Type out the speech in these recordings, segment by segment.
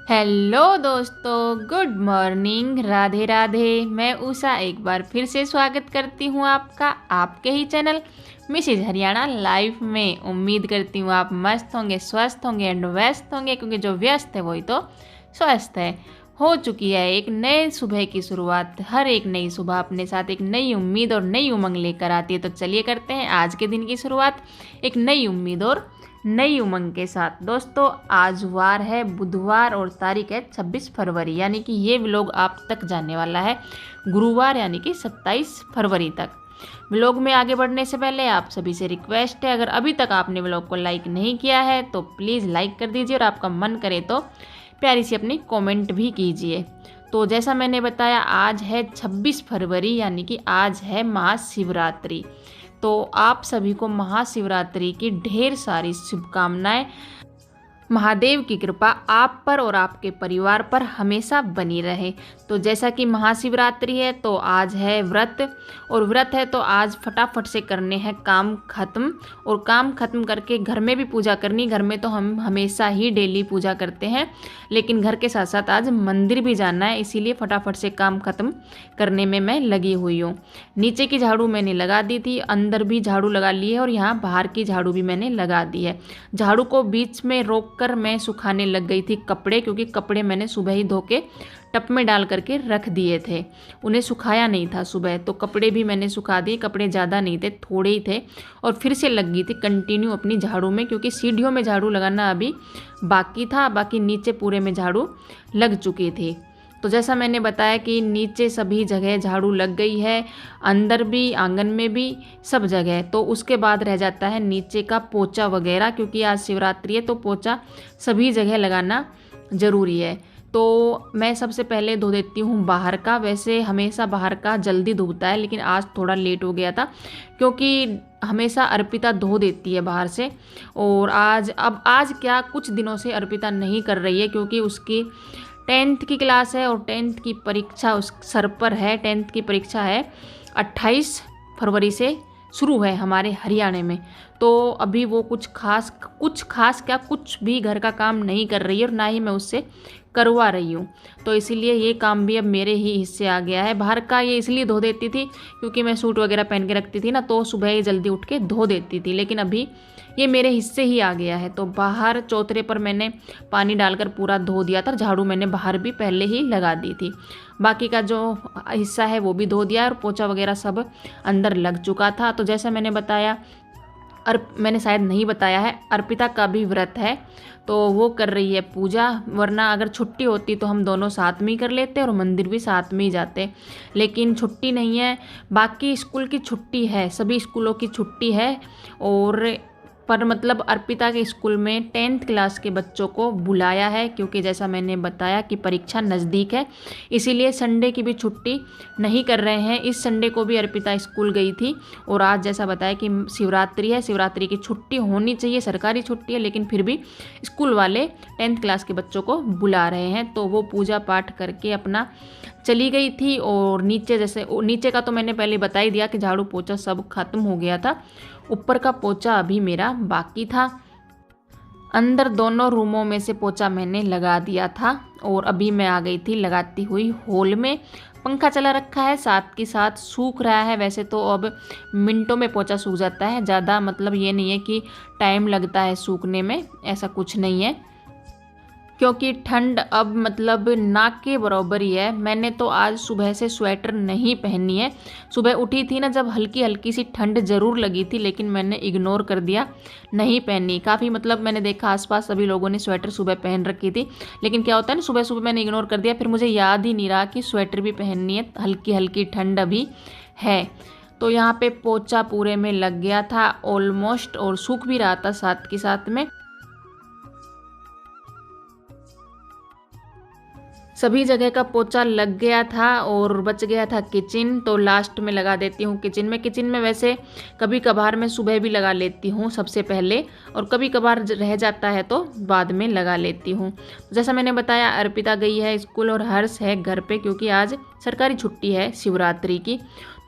Hello दोस्तों, good morning, Radhe Radhe. मैं उषा एक बार फिर से स्वागत करती हूँ आपका आपके ही चैनल मिसेज हरियाणा लाइफ में। उम्मीद करती हूँ आप मस्त होंगे, स्वस्थ होंगे एंड व्यस्त होंगे, क्योंकि जो व्यस्त है वही तो स्वस्थ है। हो चुकी है एक नए सुबह की शुरुआत। हर एक नई सुबह अपने साथ एक नई उम्मीद और नई उमंग लेकर आती है। तो चलिए करते हैं आज के दिन की शुरुआत एक नई उम्मीद और नई उमंग के साथ। दोस्तों, आज वार है बुधवार और तारीख है 26 फरवरी, यानी कि ये व्लॉग आप तक जाने वाला है गुरुवार यानी कि 27 फरवरी तक। व्लॉग में आगे बढ़ने से पहले आप सभी से रिक्वेस्ट है, अगर अभी तक आपने व्लॉग को लाइक नहीं किया है तो प्लीज़ लाइक कर दीजिए और आपका मन करे तो प्यारी सी अपनी कमेंट भी कीजिए। तो जैसा मैंने बताया, आज है 26 फरवरी यानी कि आज है महाशिवरात्रि। तो आप सभी को महाशिवरात्रि की ढेर सारी शुभकामनाएं। महादेव की कृपा आप पर और आपके परिवार पर हमेशा बनी रहे। तो जैसा कि महाशिवरात्रि है तो आज है व्रत, और व्रत है तो आज फटाफट से करने हैं काम खत्म, और काम खत्म करके घर में भी पूजा करनी। घर में तो हम हमेशा ही डेली पूजा करते हैं, लेकिन घर के साथ साथ आज मंदिर भी जाना है, इसीलिए फटाफट से काम खत्म करने में मैं लगी हुई हूँ। नीचे की झाड़ू मैंने लगा दी थी, अंदर भी झाड़ू लगा ली है और यहाँ बाहर की झाड़ू भी मैंने लगा दी है। झाड़ू को बीच में रोक कर मैं सुखाने लग गई थी कपड़े, क्योंकि कपड़े मैंने सुबह ही धो के टप में डाल करके रख दिए थे, उन्हें सुखाया नहीं था सुबह। तो कपड़े भी मैंने सुखा दिए, कपड़े ज़्यादा नहीं थे, थोड़े ही थे, और फिर से लग गई थी कंटिन्यू अपनी झाड़ू में, क्योंकि सीढ़ियों में झाड़ू लगाना अभी बाकी था, बाकी नीचे पूरे में झाड़ू लग चुकी थी। तो जैसा मैंने बताया कि नीचे सभी जगह झाड़ू लग गई है, अंदर भी आंगन में भी सब जगह। तो उसके बाद रह जाता है नीचे का पोछा वगैरह, क्योंकि आज शिवरात्रि है तो पोछा सभी जगह लगाना ज़रूरी है। तो मैं सबसे पहले धो देती हूँ बाहर का। वैसे हमेशा बाहर का जल्दी धोता है, लेकिन आज थोड़ा लेट हो गया था, क्योंकि हमेशा अर्पिता धो देती है बाहर से। और आज क्या, कुछ दिनों से अर्पिता नहीं कर रही है, क्योंकि उसकी 10th की क्लास है और 10th की परीक्षा उस सर पर है। 10th की परीक्षा है 28 फरवरी से शुरू है हमारे हरियाणा में। तो अभी वो कुछ खास क्या, कुछ भी घर का काम नहीं कर रही है, और ना ही मैं उससे करवा रही हूँ। तो इसीलिए ये काम भी अब मेरे ही हिस्से आ गया है। बाहर का ये इसलिए धो देती थी क्योंकि मैं सूट वगैरह पहन के रखती थी ना, तो सुबह ही जल्दी उठ के धो देती थी, लेकिन अभी ये मेरे हिस्से ही आ गया है। तो बाहर चौतरे पर मैंने पानी डालकर पूरा धो दिया था, झाड़ू मैंने बाहर भी पहले ही लगा दी थी। बाकी का जो हिस्सा है वो भी धो दिया, और पोछा वगैरह सब अंदर लग चुका था। तो जैसा मैंने बताया, मैंने शायद नहीं बताया है, अर्पिता का भी व्रत है, तो वो कर रही है पूजा। वरना अगर छुट्टी होती तो हम दोनों साथ में ही कर लेते और मंदिर भी साथ में ही जाते, लेकिन छुट्टी नहीं है। बाकी स्कूल की छुट्टी है, सभी स्कूलों की छुट्टी है, और पर मतलब अर्पिता के स्कूल में 10th क्लास के बच्चों को बुलाया है, क्योंकि जैसा मैंने बताया कि परीक्षा नज़दीक है, इसीलिए संडे की भी छुट्टी नहीं कर रहे हैं। इस संडे को भी अर्पिता स्कूल गई थी, और आज जैसा बताया कि शिवरात्रि है, शिवरात्रि की छुट्टी होनी चाहिए, सरकारी छुट्टी है, लेकिन फिर भी स्कूल वाले 10th क्लास के बच्चों को बुला रहे हैं। तो वो पूजा पाठ करके अपना चली गई थी। और नीचे का तो मैंने पहले बता ही दिया कि झाड़ू पोछा सब खत्म हो गया था, ऊपर का पोछा अभी मेरा बाकी था। अंदर दोनों रूमों में से पोछा मैंने लगा दिया था, और अभी मैं आ गई थी लगाती हुई हॉल में। पंखा चला रखा है, साथ के साथ सूख रहा है। वैसे तो अब मिनटों में पोछा सूख जाता है, ज़्यादा मतलब ये नहीं है कि टाइम लगता है सूखने में, ऐसा कुछ नहीं है, क्योंकि ठंड अब मतलब ना के बराबर ही है। मैंने तो आज सुबह से स्वेटर नहीं पहनी है। सुबह उठी थी ना, जब हल्की हल्की सी ठंड ज़रूर लगी थी, लेकिन मैंने इग्नोर कर दिया, नहीं पहनी। काफ़ी मतलब मैंने देखा आसपास सभी लोगों ने स्वेटर सुबह पहन रखी थी, लेकिन क्या होता है ना, सुबह सुबह मैंने इग्नोर कर दिया, फिर मुझे याद ही नहीं रहा कि स्वेटर भी पहननी है, हल्की हल्की ठंड अभी है। तो यहाँ पे पोछा पूरे में लग गया था ऑलमोस्ट, और सूख भी रहा था साथ के साथ में। सभी जगह का पोछा लग गया था, और बच गया था किचन, तो लास्ट में लगा देती हूँ किचन में। किचन में वैसे कभी कभार मैं सुबह भी लगा लेती हूँ सबसे पहले, और कभी कभार रह जाता है तो बाद में लगा लेती हूँ। जैसा मैंने बताया, अर्पिता गई है स्कूल और हर्ष है घर पे, क्योंकि आज सरकारी छुट्टी है शिवरात्रि की।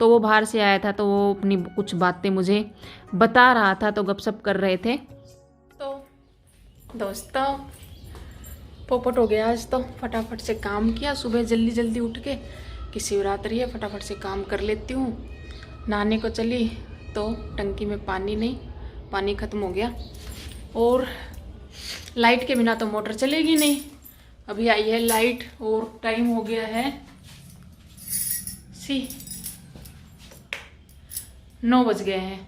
तो वो बाहर से आया था, तो वो अपनी कुछ बातें मुझे बता रहा था, तो गपशप कर रहे थे। तो दोस्तों पोपट हो गया आज तो फटाफट से काम किया। सुबह जल्दी जल्दी उठ के कि शिवरात्रि है, फटाफट से काम कर लेती हूँ। नहाने को चली तो टंकी में पानी नहीं, पानी ख़त्म हो गया और लाइट के बिना तो मोटर चलेगी नहीं। अभी आई है लाइट और टाइम हो गया है 9 बज गए हैं।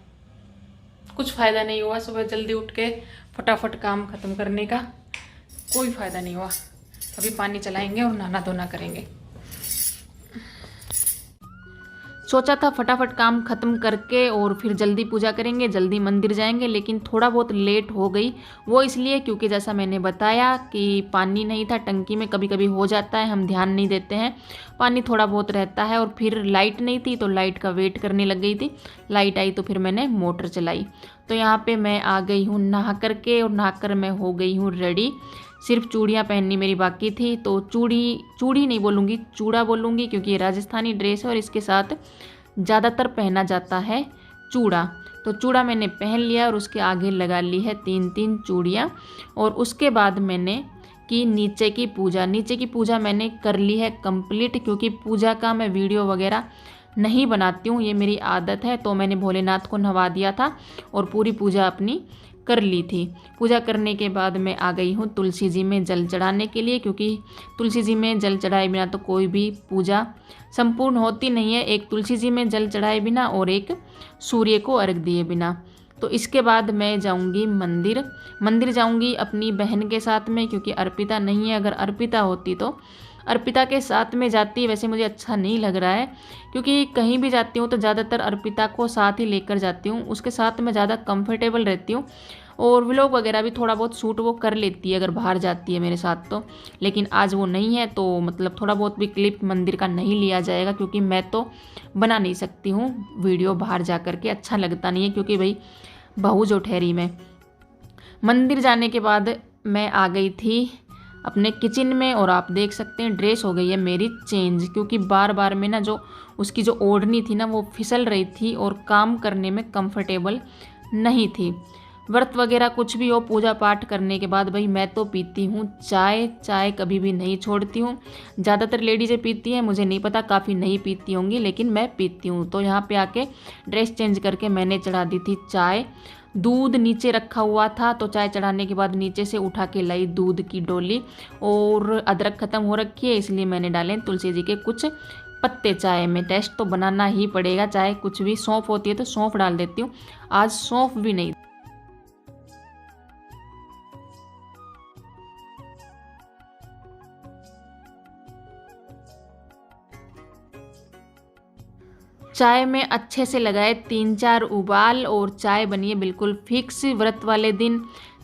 कुछ फ़ायदा नहीं हुआ सुबह जल्दी उठ के फटाफट काम ख़त्म करने का, कोई फ़ायदा नहीं हुआ। अभी पानी चलाएंगे और नहाना धोना करेंगे। सोचा था फटाफट काम ख़त्म करके और फिर जल्दी पूजा करेंगे, जल्दी मंदिर जाएंगे, लेकिन थोड़ा बहुत लेट हो गई। वो इसलिए क्योंकि जैसा मैंने बताया कि पानी नहीं था टंकी में। कभी कभी हो जाता है, हम ध्यान नहीं देते हैं, पानी थोड़ा बहुत रहता है। और फिर लाइट नहीं थी तो लाइट का वेट करने लग गई थी। लाइट आई तो फिर मैंने मोटर चलाई। तो यहाँ पे मैं आ गई हूँ नहा करके और नहा कर मैं हो गई हूँ रेडी। सिर्फ चूड़ियाँ पहननी मेरी बाकी थी। तो चूड़ी नहीं बोलूँगी, चूड़ा बोलूँगी, क्योंकि ये राजस्थानी ड्रेस है और इसके साथ ज़्यादातर पहना जाता है चूड़ा। तो चूड़ा मैंने पहन लिया और उसके आगे लगा ली है 3 चूड़ियाँ। और उसके बाद मैंने की नीचे की पूजा। नीचे की पूजा मैंने कर ली है कंप्लीट, क्योंकि पूजा का मैं वीडियो वगैरह नहीं बनाती हूँ, ये मेरी आदत है। तो मैंने भोलेनाथ को नहवा दिया था और पूरी पूजा अपनी कर ली थी। पूजा करने के बाद मैं आ गई हूँ तुलसी जी में जल चढ़ाने के लिए, क्योंकि तुलसी जी में जल चढ़ाए बिना तो कोई भी पूजा संपूर्ण होती नहीं है। एक तुलसी जी में जल चढ़ाए बिना और एक सूर्य को अर्घ दिए बिना। तो इसके बाद मैं जाऊंगी मंदिर जाऊंगी अपनी बहन के साथ में, क्योंकि अर्पिता नहीं है। अगर अर्पिता होती तो अर्पिता के साथ में जाती। वैसे मुझे अच्छा नहीं लग रहा है, क्योंकि कहीं भी जाती हूँ तो ज़्यादातर अर्पिता को साथ ही लेकर जाती हूँ। उसके साथ में ज़्यादा कंफर्टेबल रहती हूँ और व्लॉग वगैरह भी थोड़ा बहुत शूट वो कर लेती है अगर बाहर जाती है मेरे साथ तो। लेकिन आज वो नहीं है तो मतलब थोड़ा बहुत भी क्लिप मंदिर का नहीं लिया जाएगा, क्योंकि मैं तो बना नहीं सकती हूँ वीडियो बाहर जा कर के, अच्छा लगता नहीं है। क्योंकि भाई बहू जो ठहरी मैं। मंदिर जाने के बाद मैं आ गई थी अपने किचन में और आप देख सकते हैं ड्रेस हो गई है मेरी चेंज, क्योंकि बार बार में ना जो उसकी जो ओढ़नी थी ना वो फिसल रही थी और काम करने में कंफर्टेबल नहीं थी। व्रत वगैरह कुछ भी हो, पूजा पाठ करने के बाद भाई मैं तो पीती हूँ चाय कभी भी नहीं छोड़ती हूँ। ज़्यादातर लेडीज़ें पीती हैं, मुझे नहीं पता, काफ़ी नहीं पीती होंगी, लेकिन मैं पीती हूँ। तो यहाँ पे आके ड्रेस चेंज करके मैंने चढ़ा दी थी चाय। दूध नीचे रखा हुआ था तो चाय चढ़ाने के बाद नीचे से उठा के लाई दूध की डोली। और अदरक ख़त्म हो रखी है, इसलिए मैंने डाले तुलसी जी के कुछ पत्ते चाय में। टेस्ट तो बनाना ही पड़ेगा, चाहे कुछ भी। सौंफ होती है तो सौंफ डाल देती हूँ, आज सौंफ भी नहीं। चाय में अच्छे से लगाए 3-4 उबाल और चाय बनी है बिल्कुल फिक्स। व्रत वाले दिन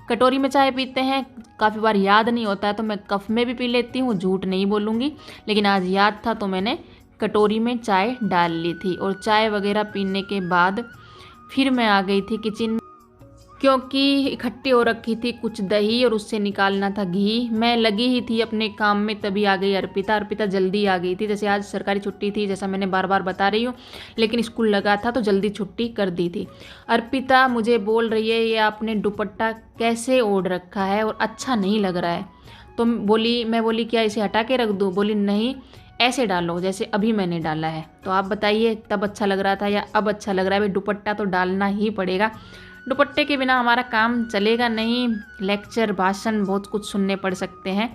कटोरी में चाय पीते हैं, काफ़ी बार याद नहीं होता है तो मैं कप में भी पी लेती हूँ, झूठ नहीं बोलूँगी। लेकिन आज याद था तो मैंने कटोरी में चाय डाल ली थी। और चाय वगैरह पीने के बाद फिर मैं आ गई थी किचन में, क्योंकि इकट्ठी हो रखी थी कुछ दही और उससे निकालना था घी। मैं लगी ही थी अपने काम में, तभी आ गई अर्पिता जल्दी आ गई थी। जैसे आज सरकारी छुट्टी थी, जैसा मैंने बार बार बता रही हूँ, लेकिन स्कूल लगा था तो जल्दी छुट्टी कर दी थी। अर्पिता मुझे बोल रही है ये आपने दुपट्टा कैसे ओढ़ रखा है और अच्छा नहीं लग रहा है। तो मैं बोली क्या इसे हटा के रख दूँ? बोली नहीं, ऐसे डालो जैसे अभी मैंने डाला है। तो आप बताइए तब अच्छा लग रहा था या अब अच्छा लग रहा है? भाई दुपट्टा तो डालना ही पड़ेगा, दुपट्टे के बिना हमारा काम चलेगा नहीं। लेक्चर भाषण बहुत कुछ सुनने पड़ सकते हैं।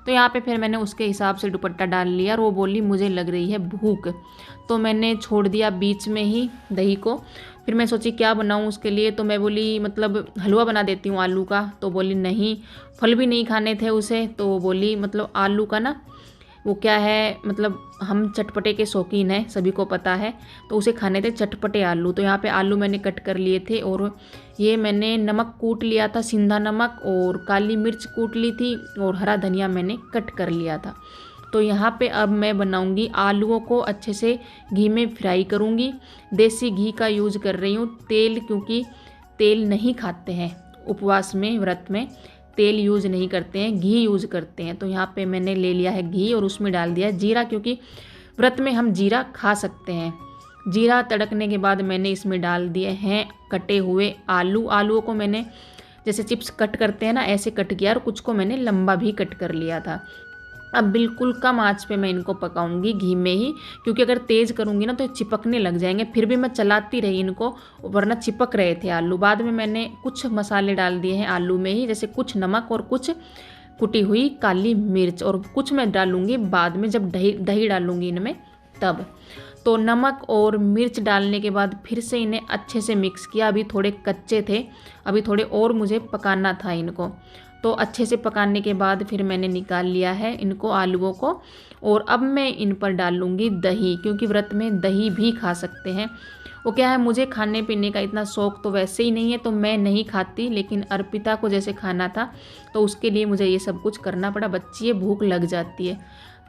तो यहाँ पे फिर मैंने उसके हिसाब से दुपट्टा डाल लिया। और वो बोली मुझे लग रही है भूख, तो मैंने छोड़ दिया बीच में ही दही को। फिर मैं सोची क्या बनाऊँ उसके लिए, तो मैं बोली मतलब हलवा बना देती हूँ आलू का। तो बोली नहीं, फल भी नहीं खाने थे उसे। तो बोली मतलब आलू का ना वो क्या है, मतलब हम चटपटे के शौकीन हैं, सभी को पता है, तो उसे खाने थे चटपटे आलू। तो यहाँ पे आलू मैंने कट कर लिए थे और ये मैंने नमक कूट लिया था, सिंधा नमक, और काली मिर्च कूट ली थी और हरा धनिया मैंने कट कर लिया था। तो यहाँ पे अब मैं बनाऊंगी आलूओं को अच्छे से घी में फ्राई करूँगी। देसी घी का यूज़ कर रही हूँ, तेल, क्योंकि तेल नहीं खाते हैं उपवास में, व्रत में तेल यूज़ नहीं करते हैं, घी यूज़ करते हैं। तो यहाँ पे मैंने ले लिया है घी और उसमें डाल दिया है जीरा, क्योंकि व्रत में हम जीरा खा सकते हैं। जीरा तड़कने के बाद मैंने इसमें डाल दिए हैं कटे हुए आलूओं को मैंने जैसे चिप्स कट करते हैं ना, ऐसे कट किया और कुछ को मैंने लंबा भी कट कर लिया था। अब बिल्कुल कम आंच पे मैं इनको पकाऊंगी घी में ही, क्योंकि अगर तेज़ करूंगी ना तो चिपकने लग जाएंगे। फिर भी मैं चलाती रही इनको, वरना चिपक रहे थे आलू। बाद में मैंने कुछ मसाले डाल दिए हैं आलू में ही, जैसे कुछ नमक और कुछ कुटी हुई काली मिर्च, और कुछ मैं डालूंगी बाद में जब दही डालूंगी इनमें तब। तो नमक और मिर्च डालने के बाद फिर से इन्हें अच्छे से मिक्स किया। अभी थोड़े कच्चे थे, अभी थोड़े और मुझे पकाना था इनको। तो अच्छे से पकाने के बाद फिर मैंने निकाल लिया है इनको, आलूओं को। और अब मैं इन पर डालूंगी दही, क्योंकि व्रत में दही भी खा सकते हैं। वो क्या है, मुझे खाने पीने का इतना शौक तो वैसे ही नहीं है, तो मैं नहीं खाती, लेकिन अर्पिता को जैसे खाना था तो उसके लिए मुझे ये सब कुछ करना पड़ा। बच्ची है, भूख लग जाती है।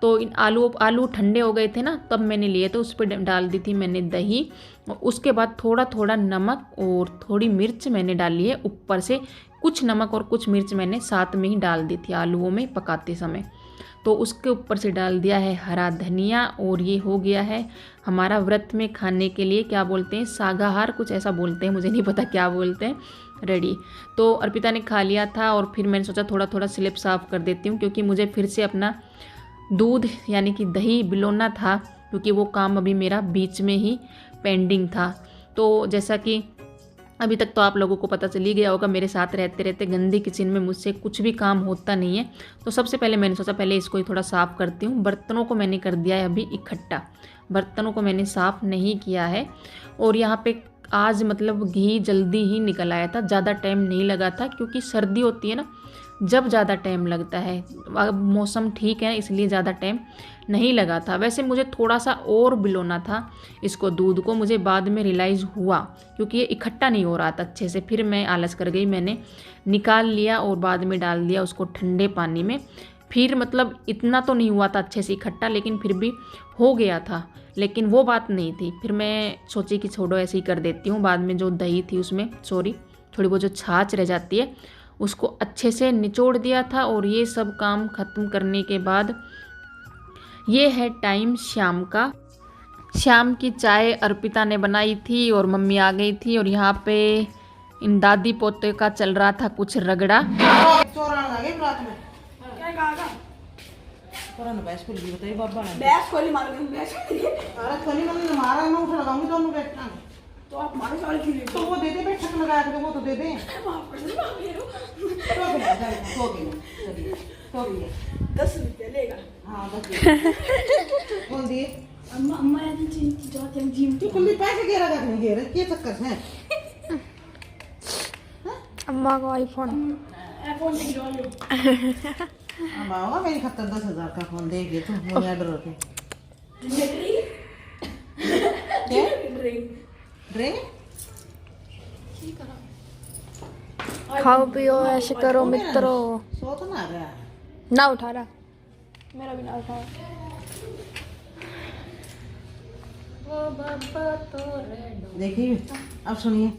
तो इन आलू ठंडे हो गए थे ना, तब मैंने लिए तो उस पर डाल दी थी मैंने दही। और उसके बाद थोड़ा थोड़ा नमक और थोड़ी मिर्च मैंने डाली है ऊपर से। कुछ नमक और कुछ मिर्च मैंने साथ में ही डाल दी थी आलूओं में पकाते समय। तो उसके ऊपर से डाल दिया है हरा धनिया, और ये हो गया है हमारा व्रत में खाने के लिए, क्या बोलते हैं, सागाहार कुछ ऐसा बोलते हैं, मुझे नहीं पता क्या बोलते हैं, रेडी। तो अर्पिता ने खा लिया था और फिर मैंने सोचा थोड़ा थोड़ा स्लिप साफ कर देती हूँ, क्योंकि मुझे फिर से अपना दूध यानी कि दही बिलोना था, क्योंकि वो काम अभी मेरा बीच में ही पेंडिंग था। तो जैसा कि अभी तक तो आप लोगों को पता चल ही गया होगा, मेरे साथ रहते रहते गंदी किचन में मुझसे कुछ भी काम होता नहीं है। तो सबसे पहले मैंने सोचा पहले इसको ही थोड़ा साफ़ करती हूँ। बर्तनों को मैंने कर दिया है अभी इकट्ठा, बर्तनों को मैंने साफ़ नहीं किया है। और यहाँ पे आज मतलब घी जल्दी ही निकल आया था, ज़्यादा टाइम नहीं लगा था, क्योंकि सर्दी होती है ना जब ज़्यादा टाइम लगता है। अब मौसम ठीक है इसलिए ज़्यादा टाइम नहीं लगा था। वैसे मुझे थोड़ा सा और बिलोना था इसको, दूध को, मुझे बाद में रियलाइज़ हुआ, क्योंकि ये इकट्ठा नहीं हो रहा था अच्छे से। फिर मैं आलस कर गई, मैंने निकाल लिया और बाद में डाल दिया उसको ठंडे पानी में। फिर मतलब इतना तो नहीं हुआ था अच्छे से इकट्ठा, लेकिन फिर भी हो गया था। लेकिन वो बात नहीं थी, फिर मैं सोची कि छोड़ो ऐसे ही कर देती हूँ। बाद में जो दही थी उसमें थोड़ी बहुत जो छाछ रह जाती है उसको अच्छे से निचोड़ दिया था। और ये सब काम ख़त्म करने के बाद ये है टाइम शाम का। शाम की चाय अर्पिता ने बनाई थी और मम्मी आ गई थी, और यहाँ पे इन दादी पोते का चल रहा था कुछ रगड़ा। तो आप हमारे साल की तो वो दे दे, बैठक लगा के वो तो दे दे। माफ कर दो, माफ करो। 10 रुपये लेगा। हाँ 10 कौन दिए? अम्मा यानी चीज जाते हैं जिम। तू कुल्ली पैसे गिरा रख नहीं गिरा, क्या चक्कर है? अम्मा को आईफोन से गिरा लो। अम्मा होगा मेरी खातर 10,000 का फोन देगी तू, मुझे ऑर्डर होते। खाओ पियो ऐसे करो मित्रों। सो तो ना गया ना उठा रहा, मेरा भी ना उठा। देखिए अब सुनिए।